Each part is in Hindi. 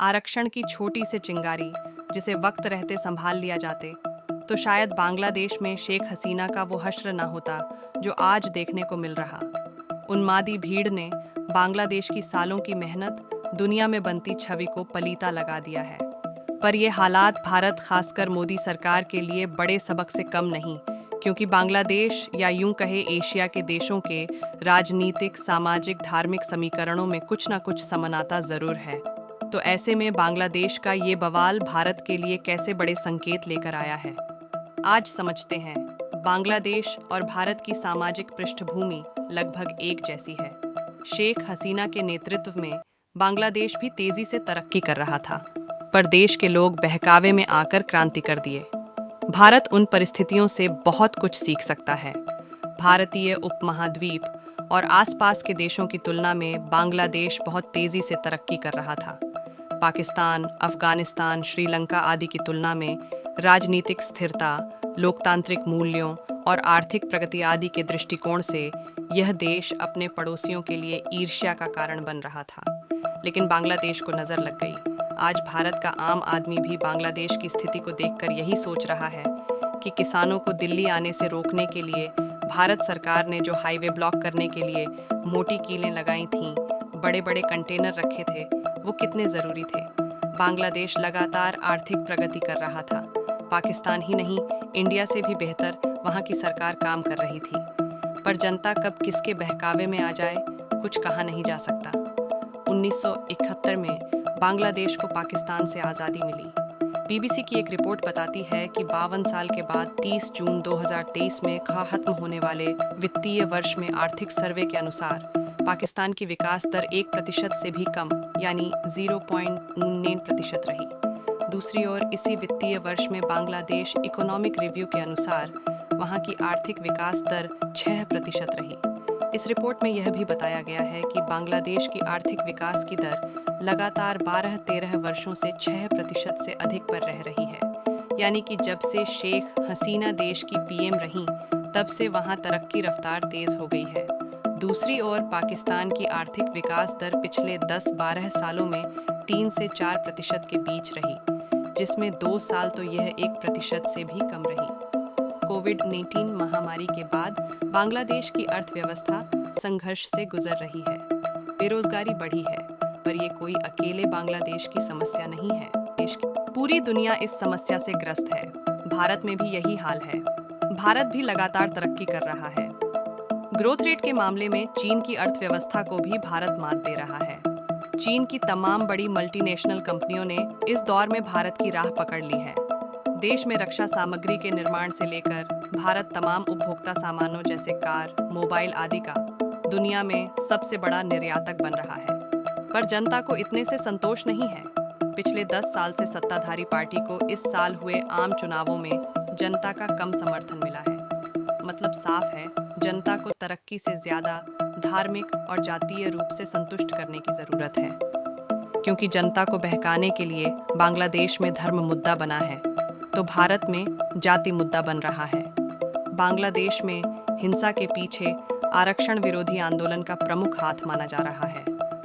आरक्षण की छोटी सी चिंगारी जिसे वक्त रहते संभाल लिया जाते तो शायद बांग्लादेश में शेख हसीना का वो हश्र ना होता जो आज देखने को मिल रहा। उन्मादी भीड़ ने बांग्लादेश की सालों की मेहनत दुनिया में बनती छवि को पलीता लगा दिया है। पर ये हालात भारत, खासकर मोदी सरकार के लिए बड़े सबक से कम नहीं, क्योंकि बांग्लादेश या यूं कहे एशिया के देशों के राजनीतिक, सामाजिक, धार्मिक समीकरणों में कुछ ना कुछ समानता जरूर है। तो ऐसे में बांग्लादेश का ये बवाल भारत के लिए कैसे बड़े संकेत लेकर आया है, आज समझते हैं। बांग्लादेश और भारत की सामाजिक पृष्ठभूमि लगभग एक जैसी है। शेख हसीना के नेतृत्व में बांग्लादेश भी तेजी से तरक्की कर रहा था, पर देश के लोग बहकावे में आकर क्रांति कर दिए। भारत उन परिस्थितियों से बहुत कुछ सीख सकता है। भारतीय उपमहाद्वीप और आसपास के देशों की तुलना में बांग्लादेश बहुत तेजी से तरक्की कर रहा था। पाकिस्तान, अफगानिस्तान, श्रीलंका आदि की तुलना में राजनीतिक स्थिरता, लोकतांत्रिक मूल्यों और आर्थिक प्रगति आदि के दृष्टिकोण से यह देश अपने पड़ोसियों के लिए ईर्ष्या का कारण बन रहा था। लेकिन बांग्लादेश को नजर लग गई। आज भारत का आम आदमी भी बांग्लादेश की स्थिति को देखकर यही सोच रहा है कि किसानों को दिल्ली आने से रोकने के लिए भारत सरकार ने जो हाईवे ब्लॉक करने के लिए मोटी कीलें लगाई थीं, बड़े बड़े कंटेनर रखे थे, वो कितने ज़रूरी थे। बांग्लादेश लगातार आर्थिक प्रगति कर रहा था। पाकिस्तान ही नहीं, इंडिया से भी बेहतर वहाँ की सरकार काम कर रही थी। पर जनता कब किसके बहकावे में आ जाए, कुछ कहा नहीं जा सकता। 1971 में बांग्लादेश को पाकिस्तान से आज़ादी मिली। बीबीसी की एक रिपोर्ट बताती है कि 52 साल के बाद 30 जून 2023 में खत्म होने वाले वित्तीय वर्ष में आर्थिक सर्वे के अनुसार पाकिस्तान की विकास दर 1% से भी कम यानी 0.99% रही। दूसरी ओर इसी वित्तीय वर्ष में बांग्लादेश इकोनॉमिक रिव्यू के अनुसार वहां की आर्थिक विकास दर 6% रही। इस रिपोर्ट में यह भी बताया गया है कि बांग्लादेश की आर्थिक विकास की दर लगातार 12-13 वर्षों से 6% से अधिक पर रह रही है। यानी कि जब से शेख हसीना देश की पीएम रहीं, तब से वहां तरक्की रफ्तार तेज हो गई है। दूसरी ओर पाकिस्तान की आर्थिक विकास दर पिछले 10-12 सालों में 3 से 4% के बीच रही, जिसमें 2 साल तो यह 1% से भी कम रही। कोविड-19 महामारी के बाद बांग्लादेश की अर्थव्यवस्था संघर्ष से गुजर रही है। बेरोजगारी बढ़ी है, पर ये कोई अकेले बांग्लादेश की समस्या नहीं है। देश की पूरी दुनिया इस समस्या से ग्रस्त है। भारत में भी यही हाल है। भारत भी लगातार तरक्की कर रहा है। ग्रोथ रेट के मामले में चीन की अर्थव्यवस्था को भी भारत मात दे रहा है। चीन की तमाम बड़ी मल्टीनेशनल कंपनियों ने इस दौर में भारत की राह पकड़ ली है। देश में रक्षा सामग्री के निर्माण से लेकर भारत तमाम उपभोक्ता सामानों जैसे कार, मोबाइल आदि का दुनिया में सबसे बड़ा निर्यातक बन रहा है। पर जनता को इतने से संतोष नहीं है। पिछले 10 साल से सत्ताधारी पार्टी को इस साल हुए आम चुनावों में जनता का कम समर्थन मिला है। मतलब साफ है, जनता को तरक्की से ज्यादा धार्मिक और जातीय रूप से संतुष्ट करने की जरूरत है। क्योंकि जनता को बहकाने के लिए बांग्लादेश में धर्म मुद्दा बना है, तो भारत में जाति मुद्दा बन रहा है। बांग्लादेश में हिंसा के पीछे आरक्षण विरोधी आंदोलन का प्रमुख हाथ माना जा रहा है।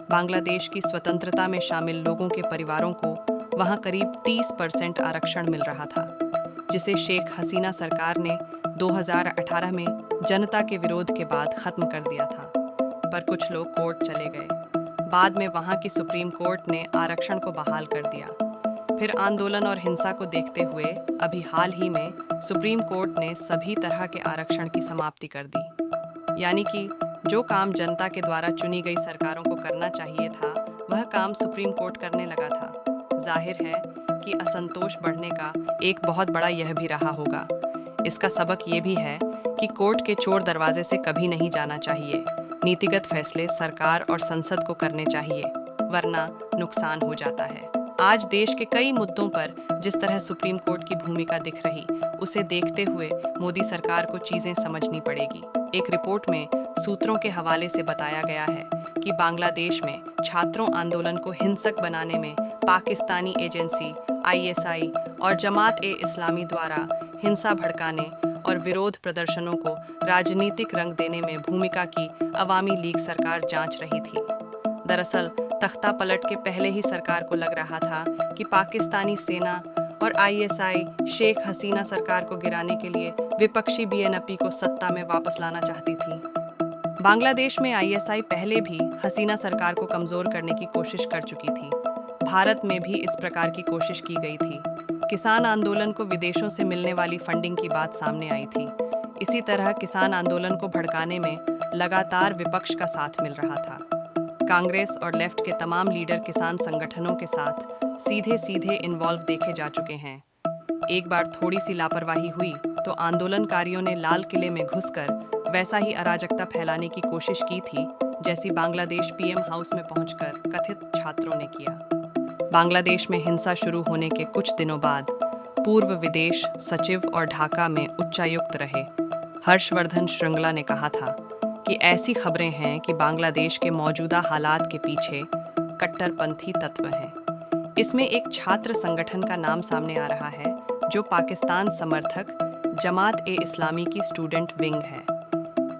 बांग्लादेश की स्वतंत्रता में शामिल लोगों के परिवारों को वहां करीब 30% आरक्षण मिल रहा था, जिसे शेख हसीना सरकार ने 2018 में जनता के विरोध के बाद खत्म कर दिया था। पर कुछ लोग कोर्ट चले गए। बाद में वहां की सुप्रीम कोर्ट ने आरक्षण को बहाल कर दिया। फिर आंदोलन और हिंसा को देखते हुए अभी हाल ही में सुप्रीम कोर्ट ने सभी तरह के आरक्षण की समाप्ति कर दी। यानी कि जो काम जनता के द्वारा चुनी गई सरकारों को करना चाहिए था, वह काम सुप्रीम कोर्ट करने लगा था। जाहिर है कि असंतोष बढ़ने का एक बहुत बड़ा यह भी रहा होगा। इसका सबक ये भी है कि कोर्ट के चोर दरवाजे से कभी नहीं जाना चाहिए। नीतिगत फैसले सरकार और संसद को करने चाहिए, वरना नुकसान हो जाता है। आज देश के कई मुद्दों पर जिस तरह सुप्रीम कोर्ट की भूमिका दिख रही, उसे देखते हुए मोदी सरकार को चीजें समझनी पड़ेगी। एक रिपोर्ट में सूत्रों के हवाले से बताया गया है कि बांग्लादेश में छात्रों आंदोलन को हिंसक बनाने में पाकिस्तानी एजेंसी आईएसआई और जमात-ए-इस्लामी द्वारा हिंसा भड़काने और विरोध प्रदर्शनों को राजनीतिक रंग देने में भूमिका की अवामी लीग सरकार जांच रही थी। दरअसल तख्ता पलट के पहले ही सरकार को लग रहा था कि पाकिस्तानी सेना और आईएसआई शेख हसीना सरकार को गिराने के लिए विपक्षी बीएनपी को सत्ता में वापस लाना चाहती थी। बांग्लादेश में आईएसआई पहले भी हसीना सरकार को कमजोर करने की कोशिश कर चुकी थी। भारत में भी इस प्रकार की कोशिश की गई थी। किसान आंदोलन को विदेशों से मिलने वाली फंडिंग की बात सामने आई थी। इसी तरह किसान आंदोलन को भड़काने में लगातार विपक्ष का साथ मिल रहा था। कांग्रेस और लेफ्ट के तमाम लीडर किसान संगठनों के साथ सीधे सीधे इन्वॉल्व देखे जा चुके हैं। एक बार थोड़ी सी लापरवाही हुई तो आंदोलनकारियों ने लाल किले में घुसकर वैसा ही अराजकता फैलाने की कोशिश की थी जैसी बांग्लादेश पीएम हाउस में पहुंचकर कथित छात्रों ने किया। बांग्लादेश में हिंसा शुरू होने के कुछ दिनों बाद पूर्व विदेश सचिव और ढाका में उच्चायुक्त रहे हर्षवर्धन श्रृंगला ने कहा था कि ऐसी खबरें हैं कि बांग्लादेश के मौजूदा हालात के पीछे कट्टरपंथी तत्व हैं। इसमें एक छात्र संगठन का नाम सामने आ रहा है जो पाकिस्तान समर्थक जमात-ए-इस्लामी की स्टूडेंट विंग है।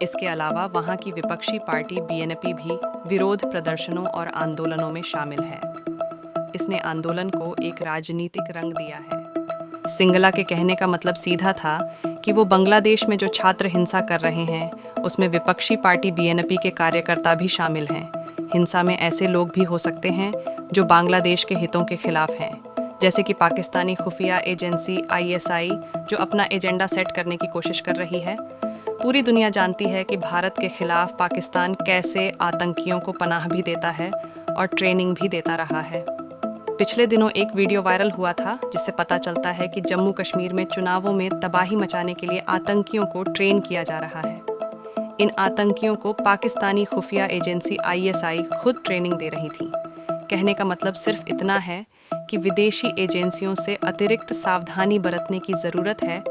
इसके अलावा वहाँ की विपक्षी पार्टी बीएनपी भी विरोध प्रदर्शनों और आंदोलनों में शामिल है। इसने आंदोलन को एक राजनीतिक रंग दिया है। सिंगला के कहने का मतलब सीधा था कि वो बांग्लादेश में जो छात्र हिंसा कर रहे हैं उसमें विपक्षी पार्टी बीएनपी के कार्यकर्ता भी शामिल हैं। हिंसा में ऐसे लोग भी हो सकते हैं जो बांग्लादेश के हितों के खिलाफ हैं, जैसे कि पाकिस्तानी खुफिया एजेंसी आईएसआई जो अपना एजेंडा सेट करने की कोशिश कर रही है। पूरी दुनिया जानती है कि भारत के खिलाफ पाकिस्तान कैसे आतंकियों को पनाह भी देता है और ट्रेनिंग भी देता रहा है। पिछले दिनों एक वीडियो वायरल हुआ था जिससे पता चलता है कि जम्मू कश्मीर में चुनावों में तबाही मचाने के लिए आतंकियों को ट्रेन किया जा रहा है। इन आतंकियों को पाकिस्तानी खुफिया एजेंसी आईएसआई खुद ट्रेनिंग दे रही थी। कहने का मतलब सिर्फ इतना है कि विदेशी एजेंसियों से अतिरिक्त सावधानी बरतने की ज़रूरत है